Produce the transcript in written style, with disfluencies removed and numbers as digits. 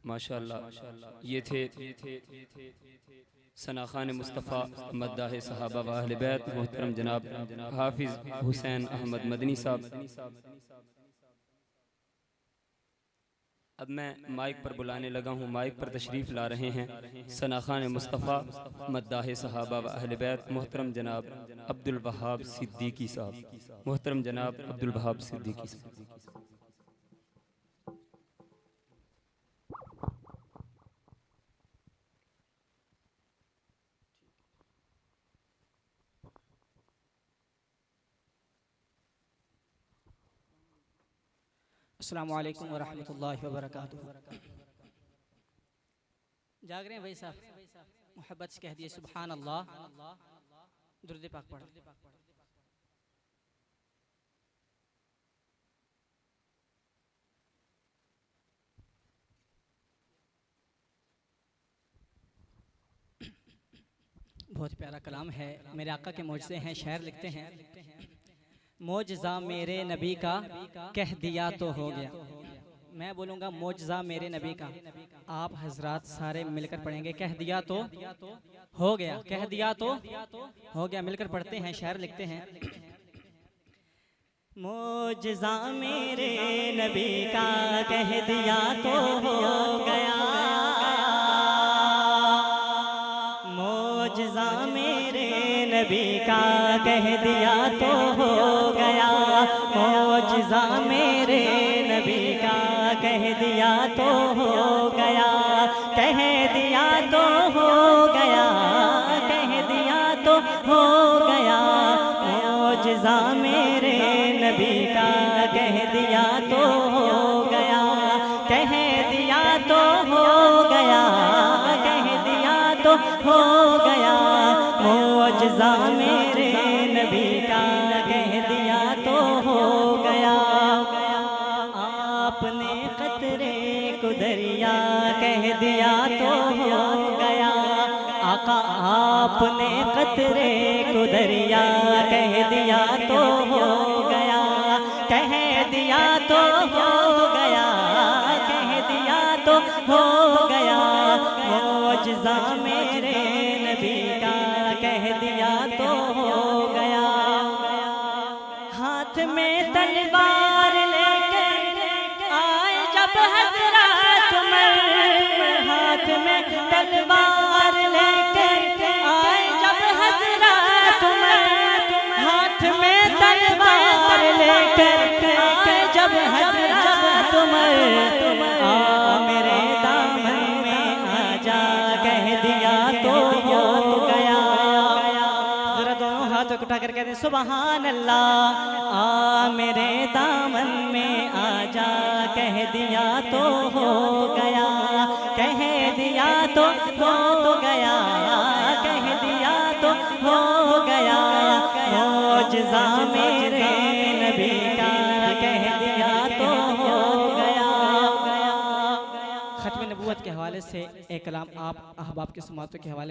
माशाअल्लाह ये थे सना खान मुस्तफ़ा मद्दाह सहाबा व अहले बैत मोहतरम जनाब हाफिज़ हुसैन अहमद मदनी साहब। अब मैं माइक पर बुलाने लगा हूँ, माइक पर तशरीफ़ ला रहे हैं सना खान मुस्तफ़ा मद्दाह सहाबा व अहले बैत मोहतरम जनाब अब्दुल वहाब सिद्दीकी साहब, मोहतरम जनाब अब्दुल वहाब सिद्दीकी साहब। अस्सलामु अलैकुम व रहमतुल्लाहि व बरकातुहू। जाग रहे हैं भाई साहब, मोहब्बत से कह दिए सुभान अल्लाह, दुरूद पाक पढ़। बहुत प्यारा कलाम है, मेरे आका के मौजज़े हैं। शायर लिखते हैं, मौजज़ा मेरे नबी का कह दिया तो हो गया। मैं बोलूँगा मौजज़ा मेरे नबी का, आप हजरात सारे मिलकर पढ़ेंगे। कह दिया तो हो गया, कह दिया तो हो गया। मिलकर पढ़ते हैं। शायर लिखते हैं, मौजज़ा मेरे नबी का कह दिया तो हो गया, मौजज़ा मेरे नबी का कह दिया तो हो गया, मौजज़ा मेरे नबी का कह दिया तो हो गया, कह दिया तो हो गया, कह दिया तो हो गया, मौजज़ा मेरे नबी का कह दिया तो हो गया, कह दिया तो हो गया, कह दिया तो हो गया, मौजज़ा मेरे नबी का कह दिया तो हो गया। आपने कतरे को दरिया कह दिया तो हो गया, आका आपने कतरे को दरिया कह दिया तो हो गया, कह दिया तो हो गया, कह दिया तो हो गया, मौजज़ा मेरे नबी का कह दिया तो हो गया। हाथ में तलवार लेके आए जब हज़रत उमर, हाथ में तलवार लेके आए जब हज़रत उमर, हाथ में तलवार लेकर आए जब हज़रत उमर, आ मेरे दामन में आजा कह दिया तो हो गया। जरा दोनों हाथों को उठा कर कहते सुभान अल्लाह। आ मेरे दामन में आजा कह दिया तो हो गया, कह दिया तो हो गया, कह दिया तो हो गया, मौजज़ा मेरे नबी का कह दिया तो हो गया। खत्म नबूवत के हवाले से एक कलाम आप अहबाब के समातों के हवाले